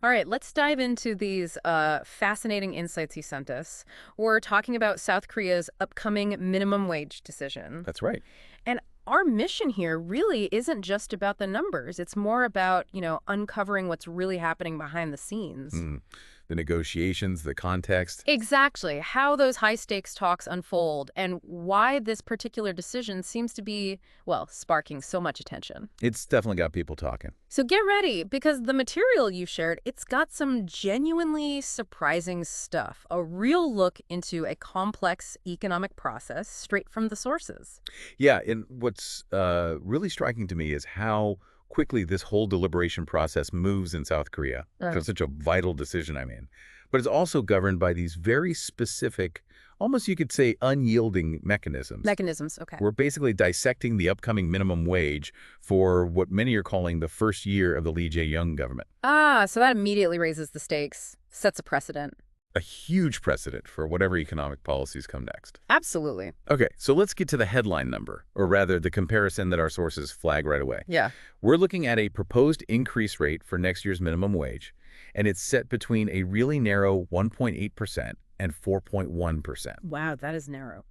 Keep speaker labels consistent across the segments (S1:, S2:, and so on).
S1: All right, let's dive into these fascinating insights he sent us. We're talking about South Korea's upcoming minimum wage decision.
S2: That's right.
S1: And our mission here really isn't just about the numbers. It's more about, uncovering what's really happening behind the scenes.
S2: Mm. The negotiations, the context.
S1: Exactly. How those high stakes talks unfold and why this particular decision seems to be, well, sparking so much attention.
S2: It's definitely got people talking.
S1: So get ready because the material you shared, it's got some genuinely surprising stuff. A real look into a complex economic process straight from the sources.
S2: Yeah, and what's really striking to me is how quickly this whole deliberation process moves in South Korea.
S1: Uh,
S2: For such a vital decision, I mean. But it's also governed by these very specific, almost you could say unyielding mechanisms.
S1: Mechanisms, okay.
S2: We're basically dissecting the upcoming minimum wage for what many are calling the first year of the Lee Jae-young government.
S1: So that immediately raises the stakes, sets a precedent.
S2: A huge precedent for whatever economic policies come next.
S1: Absolutely.
S2: Okay, so let's get to the headline number, or rather the comparison that our sources flag right away.
S1: Yeah.
S2: We're looking at a proposed increase rate for next year's minimum wage, and it's set between a really narrow 1.8% and 4.1%.
S1: Wow, that is narrow.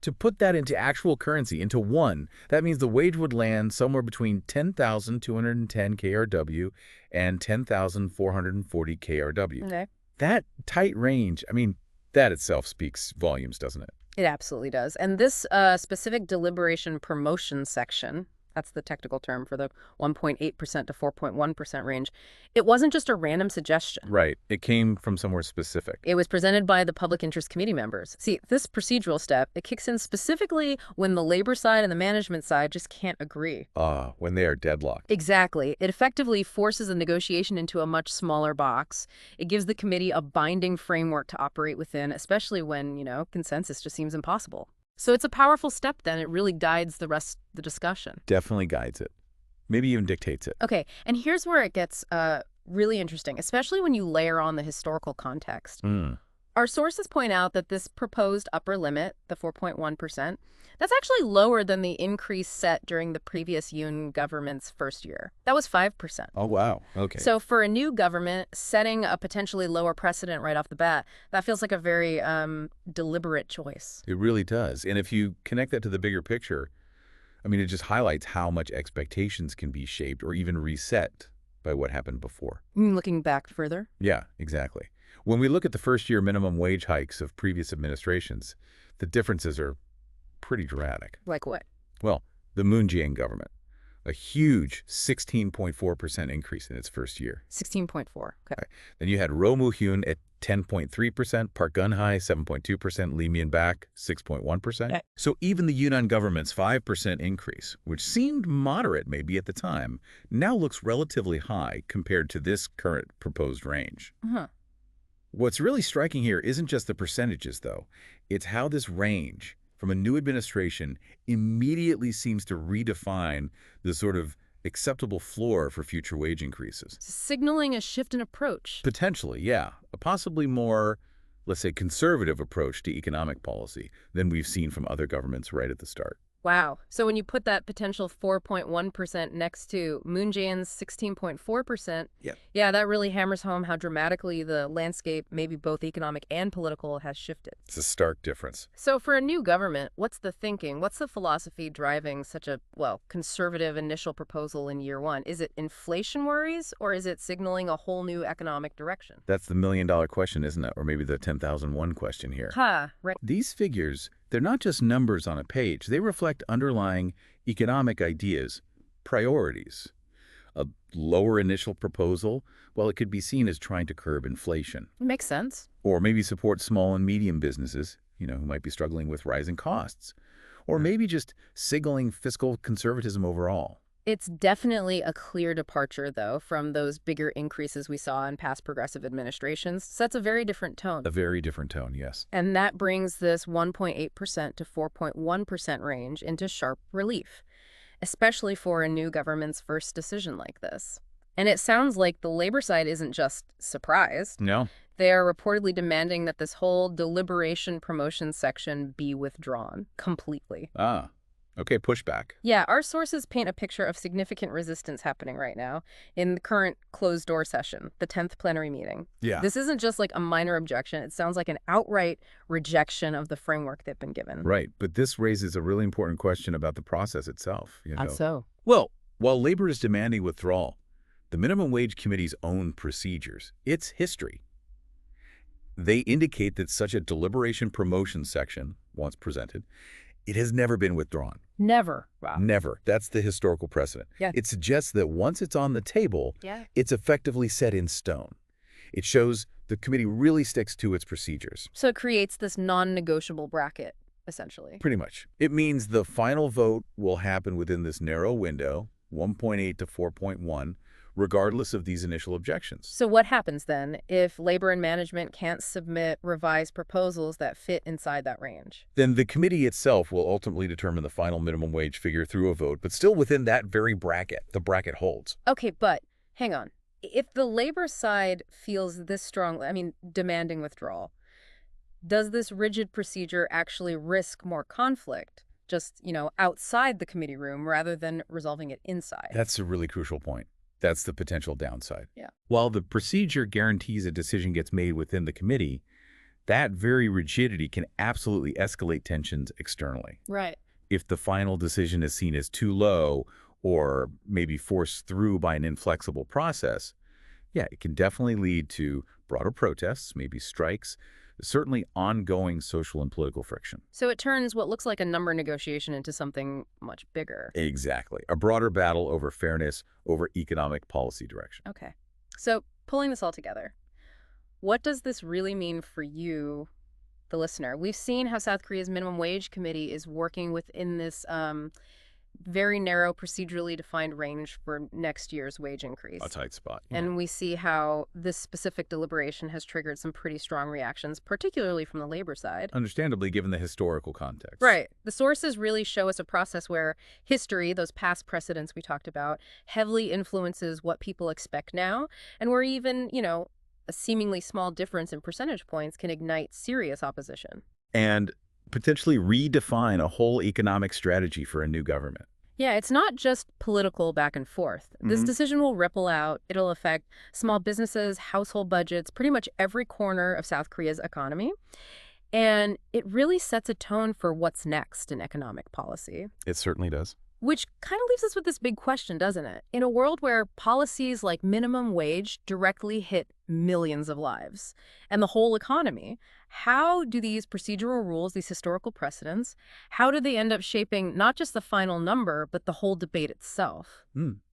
S2: To put that into actual currency, into one, that means the wage would land somewhere between 10,210 KRW and 10,440 KRW.
S1: Okay.
S2: That tight range, I mean, that itself speaks volumes, doesn't it?
S1: It absolutely does. And this specific deliberation promotion section, that's the technical term for the 1.8% to 4.1% range, it wasn't just a random suggestion.
S2: Right. It came from somewhere specific.
S1: It was presented by the Public Interest Committee members. See, this procedural step, it kicks in specifically when the labor side and the management side just can't agree.
S2: When they are deadlocked.
S1: Exactly. It effectively forces a negotiation into a much smaller box. It gives the committee a binding framework to operate within, especially when, consensus just seems impossible. So it's a powerful step then. It really guides the rest of the discussion.
S2: Definitely guides it. Maybe even dictates it.
S1: Okay, and here's where it gets really interesting, especially when you layer on the historical context.
S2: Mm.
S1: Our sources point out that this proposed upper limit, the 4.1%, that's actually lower than the increase set during the previous Yoon government's first year. That was 5%.
S2: Oh, wow. Okay.
S1: So for a new government, setting a potentially lower precedent right off the bat, that feels like a very deliberate choice.
S2: It really does. And if you connect that to the bigger picture, I mean, it just highlights how much expectations can be shaped or even reset by what happened before.
S1: Looking back further?
S2: Yeah, exactly. When we look at the first-year minimum wage hikes of previous administrations, the differences are pretty dramatic.
S1: Like what?
S2: Well, the Moon Jae-in government, a huge 16.4% increase in its first year.
S1: 16.4. Okay.
S2: Then you had Roh Moo-hyun at 10.3%, Park Geun-hye 7.2%, Lee Myung-bak 6.1%.
S1: Okay.
S2: So even the Yunnan government's 5% increase, which seemed moderate maybe at the time, now looks relatively high compared to this current proposed range.
S1: Uh-huh.
S2: What's really striking here isn't just the percentages, though. It's how this range from a new administration immediately seems to redefine the sort of acceptable floor for future wage increases.
S1: Signaling a shift in approach.
S2: Potentially, yeah. A possibly more, let's say, conservative approach to economic policy than we've seen from other governments right at the start.
S1: Wow. So when you put that potential 4.1% next to Moon Jae-in's 16.4%,
S2: Yep.
S1: yeah, that really hammers home how dramatically the landscape, maybe both economic and political, has shifted.
S2: It's a stark difference.
S1: So for a new government, what's the thinking? What's the philosophy driving such a, well, conservative initial proposal in year one? Is it inflation worries or is it signaling a whole new economic direction?
S2: That's the million-dollar question, isn't it? Or maybe the 10,001 question here.
S1: Right.
S2: These figures, they're not just numbers on a page. They reflect underlying economic ideas, priorities. A lower initial proposal, well, it could be seen as trying to curb inflation.
S1: Makes sense.
S2: Or maybe support small and medium businesses, who might be struggling with rising costs. Or maybe just signaling fiscal conservatism overall.
S1: It's definitely a clear departure, though, from those bigger increases we saw in past progressive administrations. So that's a very different tone.
S2: A very different tone, yes.
S1: And that brings this 1.8% to 4.1% range into sharp relief, especially for a new government's first decision like this. And it sounds like the labor side isn't just surprised.
S2: No?
S1: They are reportedly demanding that this whole deliberation promotion section be withdrawn completely.
S2: Ah. Okay, pushback.
S1: Yeah, our sources paint a picture of significant resistance happening right now in the current closed-door session, the 10th plenary meeting.
S2: Yeah.
S1: This isn't just like a minor objection. It sounds like an outright rejection of the framework they've been given.
S2: Right, but this raises a really important question about the process itself,
S1: How so?
S2: Well, while labor is demanding withdrawal, the Minimum Wage Committee's own procedures, its history, they indicate that such a deliberation promotion section, once presented, it has never been withdrawn.
S1: Never. Wow.
S2: Never. That's the historical precedent.
S1: Yeah.
S2: It suggests that once it's on the table,
S1: Yeah.
S2: it's effectively set in stone. It shows the committee really sticks to its procedures.
S1: So it creates this non-negotiable bracket, essentially.
S2: Pretty much. It means the final vote will happen within this narrow window, 1.8 to 4.1, regardless of these initial objections.
S1: So what happens then if labor and management can't submit revised proposals that fit inside that range?
S2: Then the committee itself will ultimately determine the final minimum wage figure through a vote, but still within that very bracket. The bracket holds.
S1: Okay, but hang on. If the labor side feels this strongly, demanding withdrawal, does this rigid procedure actually risk more conflict, just, outside the committee room rather than resolving it inside?
S2: That's a really crucial point. That's the potential downside.
S1: Yeah.
S2: While the procedure guarantees a decision gets made within the committee, that very rigidity can absolutely escalate tensions externally.
S1: Right.
S2: If the final decision is seen as too low or maybe forced through by an inflexible process, yeah, it can definitely lead to broader protests, maybe strikes, certainly ongoing social and political friction.
S1: So it turns what looks like a number negotiation into something much bigger.
S2: Exactly. A broader battle over fairness, over economic policy direction.
S1: Okay. So pulling this all together, what does this really mean for you, the listener? We've seen how South Korea's minimum wage committee is working within this very narrow, procedurally defined range for next year's wage increase.
S2: A tight spot.
S1: And we see how this specific deliberation has triggered some pretty strong reactions, particularly from the labor side.
S2: Understandably, given the historical context.
S1: Right. The sources really show us a process where history, those past precedents we talked about, heavily influences what people expect now, and where even, a seemingly small difference in percentage points can ignite serious opposition.
S2: And potentially redefine a whole economic strategy for a new government.
S1: Yeah, it's not just political back and forth. This decision will ripple out. It'll affect small businesses, household budgets, pretty much every corner of South Korea's economy. And it really sets a tone for what's next in economic policy.
S2: It certainly does.
S1: Which kind of leaves us with this big question, doesn't it? In a world where policies like minimum wage directly hit millions of lives and the whole economy, how do these procedural rules, these historical precedents, how do they end up shaping not just the final number, but the whole debate itself?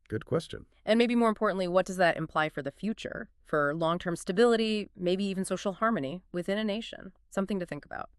S2: Good question.
S1: And maybe more importantly, what does that imply for the future, for long-term stability, maybe even social harmony within a nation? Something to think about.